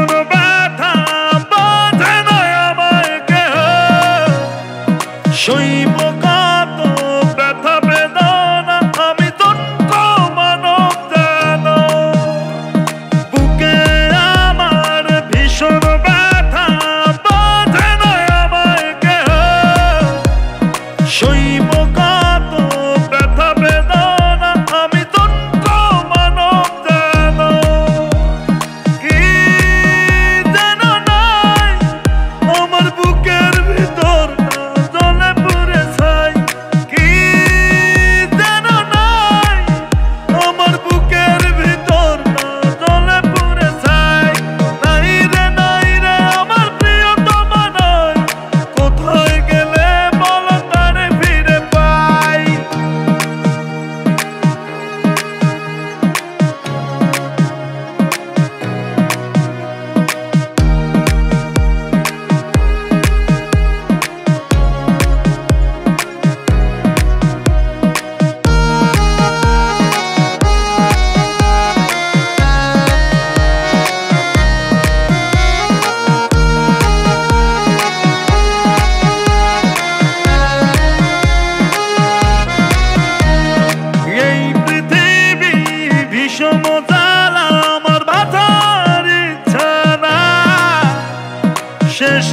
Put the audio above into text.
ভীষণ ব্যথা বাঁধে না আমায় কেহ সইব কত ব্যথা বেদনা আমি তন্ত্র মানব যেন বুকে আমার ভীষণ ব্যথা বাঁধে না আমায় কেহ সইব কত ব্যথা বেদনা আমি তন্ত্র মানব যেন কি যেন নাই আমার বুকের ভিতর জ্বলে পুড়ে ছাই কি যেন নাই আমার বুকের ভিতর জ্বলে পুড়ে ছাই নাই রে আমার প্রিয়তমা নাই কোথায় গেলে বলো তারে ফিরে পাই এই পৃথিবী ভীষণ জ্বালা আমার বাঁচার ইচ্ছা না শেষ